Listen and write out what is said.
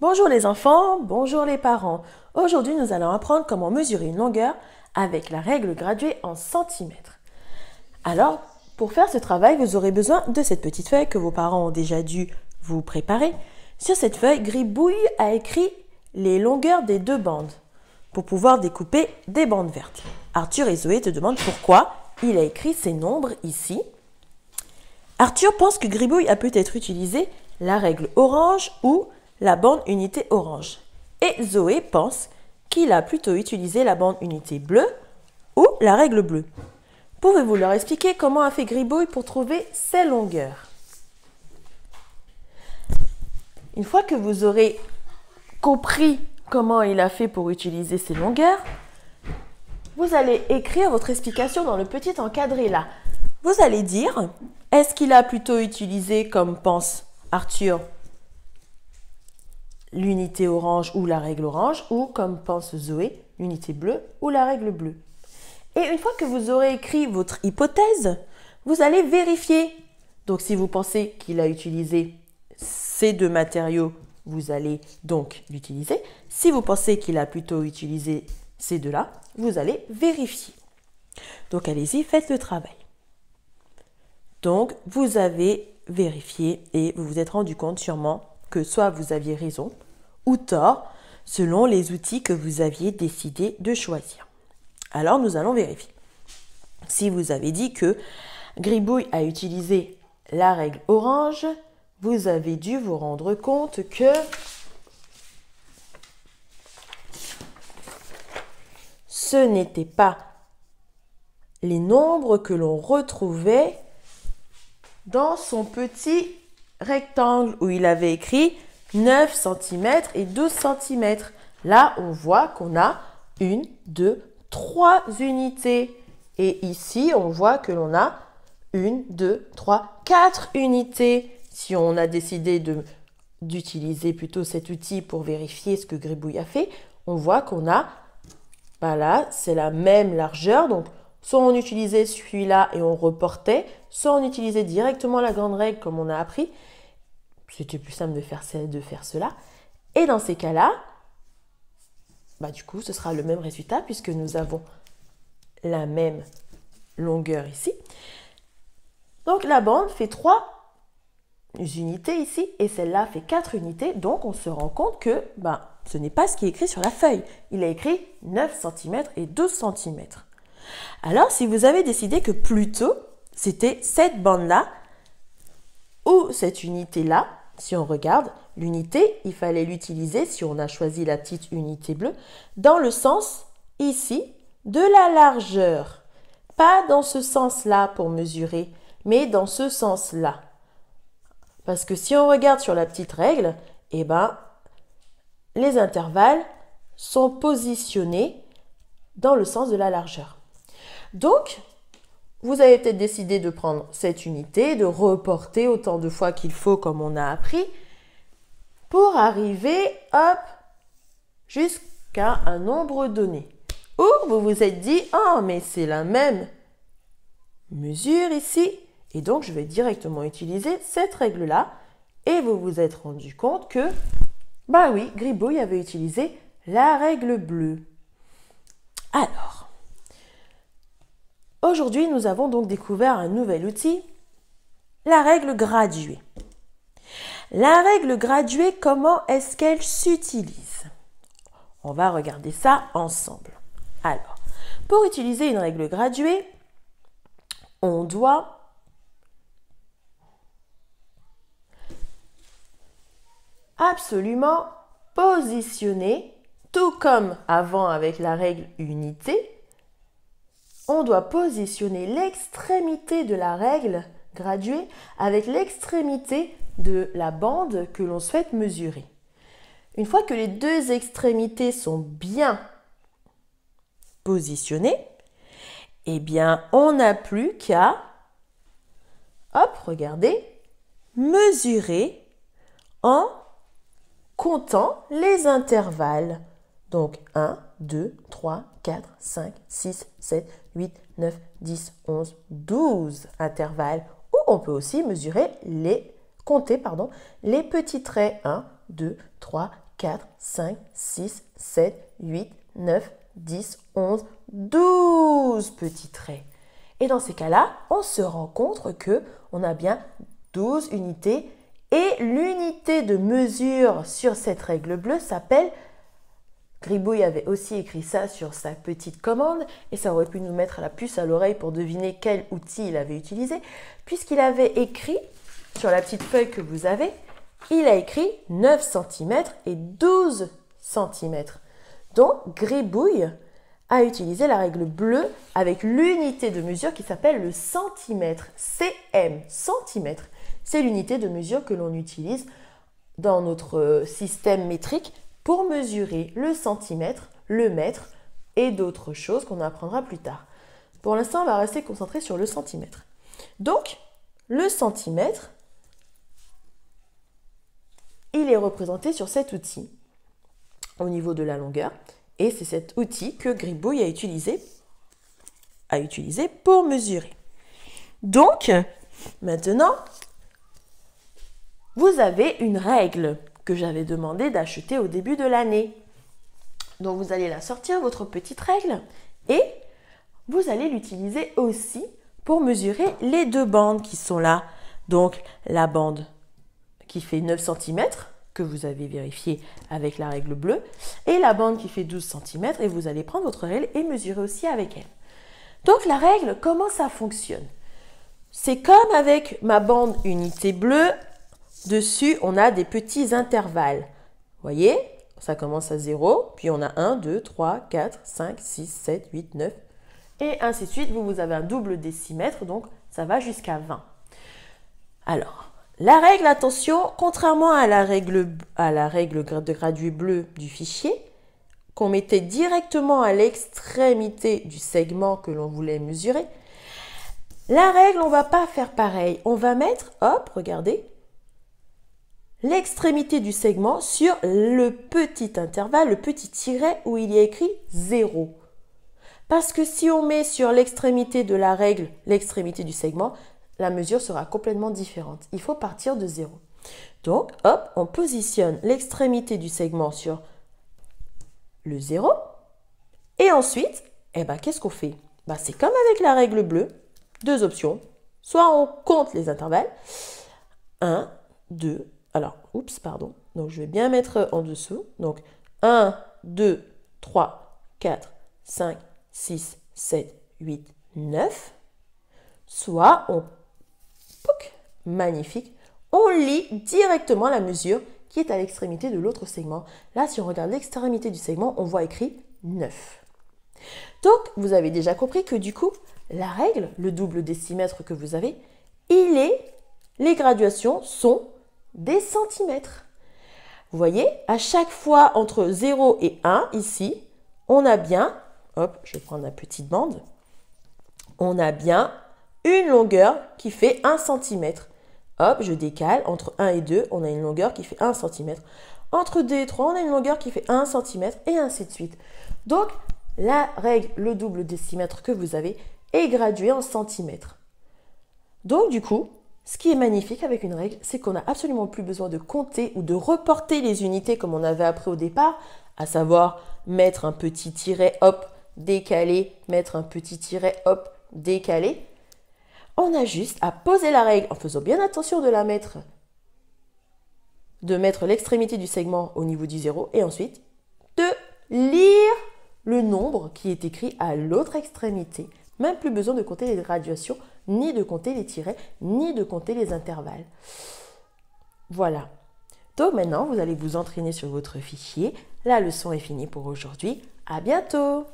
Bonjour les enfants, bonjour les parents. Aujourd'hui, nous allons apprendre comment mesurer une longueur avec la règle graduée en centimètres. Alors, pour faire ce travail, vous aurez besoin de cette petite feuille que vos parents ont déjà dû vous préparer. Sur cette feuille, Gribouille a écrit les longueurs des deux bandes pour pouvoir découper des bandes vertes. Arthur et Zoé te demandent pourquoi il a écrit ces nombres ici. Arthur pense que Gribouille a peut-être utilisé la règle orange ou la bande unité orange. Et Zoé pense qu'il a plutôt utilisé la bande unité bleue ou la règle bleue. Pouvez-vous leur expliquer comment a fait Gribouille pour trouver ces longueurs? Une fois que vous aurez compris comment il a fait pour utiliser ces longueurs, vous allez écrire votre explication dans le petit encadré là. Vous allez dire, est-ce qu'il a plutôt utilisé, comme pense Arthur, l'unité orange ou la règle orange, ou comme pense Zoé, l'unité bleue ou la règle bleue. Et une fois que vous aurez écrit votre hypothèse, vous allez vérifier. Donc si vous pensez qu'il a utilisé ces deux matériaux, vous allez donc l'utiliser. Si vous pensez qu'il a plutôt utilisé ces deux-là, vous allez vérifier. Donc allez-y, faites le travail. Donc vous avez vérifié et vous vous êtes rendu compte sûrement que soit vous aviez raison ou tort selon les outils que vous aviez décidé de choisir. Alors nous allons vérifier. Si vous avez dit que Gribouille a utilisé la règle orange, vous avez dû vous rendre compte que ce n'était pas les nombres que l'on retrouvait dans son petit rectangle où il avait écrit 9 cm et 12 cm. Là, on voit qu'on a 1, 2, 3 unités. Et ici, on voit que l'on a 1, 2, 3, 4 unités. Si on a décidé d'utiliser plutôt cet outil pour vérifier ce que Gribouille a fait, on voit qu'on a, là, c'est la même largeur. Donc, soit on utilisait celui-là et on reportait, soit on utilisait directement la grande règle comme on a appris. C'était plus simple de faire cela. Et dans ces cas-là, du coup, ce sera le même résultat puisque nous avons la même longueur ici. Donc, la bande fait 3 unités ici et celle-là fait 4 unités. Donc, on se rend compte que ce n'est pas ce qui est écrit sur la feuille. Il a écrit 9 cm et 12 cm. Alors, si vous avez décidé que plutôt, c'était cette bande-là ou cette unité-là, si on regarde, l'unité, il fallait l'utiliser, si on a choisi la petite unité bleue, dans le sens, ici, de la largeur. Pas dans ce sens-là pour mesurer, mais dans ce sens-là. Parce que si on regarde sur la petite règle, les intervalles sont positionnés dans le sens de la largeur. Donc, vous avez peut-être décidé de prendre cette unité, de reporter autant de fois qu'il faut comme on a appris, pour arriver, jusqu'à un nombre donné. Ou vous vous êtes dit, mais c'est la même mesure ici, et donc je vais directement utiliser cette règle-là, et vous vous êtes rendu compte que, oui, Gribouille avait utilisé la règle bleue. Alors, aujourd'hui, nous avons donc découvert un nouvel outil, la règle graduée. La règle graduée, comment est-ce qu'elle s'utilise? On va regarder ça ensemble. Alors, pour utiliser une règle graduée, on doit absolument positionner, tout comme avant avec la règle unité, on doit positionner l'extrémité de la règle graduée avec l'extrémité de la bande que l'on souhaite mesurer. Une fois que les deux extrémités sont bien positionnées, on n'a plus qu'à, regardez, mesurer en comptant les intervalles. Donc 1, 2, 3, 4, 5, 6, 7, 8, 9, 10, 11, 12 intervalles. Ou on peut aussi mesurer compter les petits traits. 1, 2, 3, 4, 5, 6, 7, 8, 9, 10, 11, 12 petits traits. Et dans ces cas-là, on se rend compte qu'on a bien 12 unités et l'unité de mesure sur cette règle bleue s'appelle, Gribouille avait aussi écrit ça sur sa petite commande et ça aurait pu nous mettre la puce à l'oreille pour deviner quel outil il avait utilisé, puisqu'il avait écrit sur la petite feuille que vous avez, il a écrit 9 cm et 12 cm. Donc Gribouille a utilisé la règle bleue avec l'unité de mesure qui s'appelle le centimètre. CM, centimètre. C'est l'unité de mesure que l'on utilise dans notre système métrique pour mesurer le centimètre, le mètre et d'autres choses qu'on apprendra plus tard. Pour l'instant, on va rester concentré sur le centimètre. Donc, le centimètre, il est représenté sur cet outil au niveau de la longueur. Et c'est cet outil que Gribouille a utilisé pour mesurer. Donc, maintenant, vous avez une règle que j'avais demandé d'acheter au début de l'année. Donc, vous allez la sortir, votre petite règle, et vous allez l'utiliser aussi pour mesurer les deux bandes qui sont là. Donc, la bande qui fait 9 cm, que vous avez vérifié avec la règle bleue, et la bande qui fait 12 cm, et vous allez prendre votre règle et mesurer aussi avec elle. Donc la règle, comment ça fonctionne? C'est comme avec ma bande unité bleue, dessus on a des petits intervalles. Vous voyez, ça commence à 0, puis on a 1, 2, 3, 4, 5, 6, 7, 8, 9, et ainsi de suite. Vous avez un double décimètre, donc ça va jusqu'à 20. Alors, la règle, attention, contrairement à la règle de gradué bleu du fichier, qu'on mettait directement à l'extrémité du segment que l'on voulait mesurer, la règle, on ne va pas faire pareil. On va mettre, hop, regardez, l'extrémité du segment sur le petit intervalle, le petit tiret où il y a écrit 0. Parce que si on met sur l'extrémité de la règle, l'extrémité du segment, la mesure sera complètement différente. Il faut partir de 0. Donc, hop, on positionne l'extrémité du segment sur le 0. Et ensuite, qu'est-ce qu'on fait? C'est comme avec la règle bleue, deux options. Soit on compte les intervalles. 1, 2, donc je vais bien mettre en dessous. Donc, 1, 2, 3, 4, 5, 6, 7, 8, 9. Soit on magnifique, on lit directement la mesure qui est à l'extrémité de l'autre segment. Là, si on regarde l'extrémité du segment, on voit écrit 9. Donc, vous avez déjà compris que du coup, la règle, le double décimètre que vous avez, les graduations sont des centimètres. Vous voyez, à chaque fois entre 0 et 1, ici, on a bien, hop, je vais prendre la petite bande, on a bien une longueur qui fait 1 cm. Hop, je décale. Entre 1 et 2, on a une longueur qui fait 1 cm. Entre 2 et 3, on a une longueur qui fait 1 cm et ainsi de suite. Donc, la règle, le double décimètre que vous avez est gradué en centimètres. Donc, du coup, ce qui est magnifique avec une règle, c'est qu'on n'a absolument plus besoin de compter ou de reporter les unités comme on avait appris au départ, à savoir mettre un petit tiret, hop, décaler, mettre un petit tiret, hop, décaler. On a juste à poser la règle en faisant bien attention de mettre l'extrémité du segment au niveau du 0 et ensuite de lire le nombre qui est écrit à l'autre extrémité. Même plus besoin de compter les graduations, ni de compter les tirets, ni de compter les intervalles. Voilà. Donc maintenant, vous allez vous entraîner sur votre fichier. La leçon est finie pour aujourd'hui. À bientôt!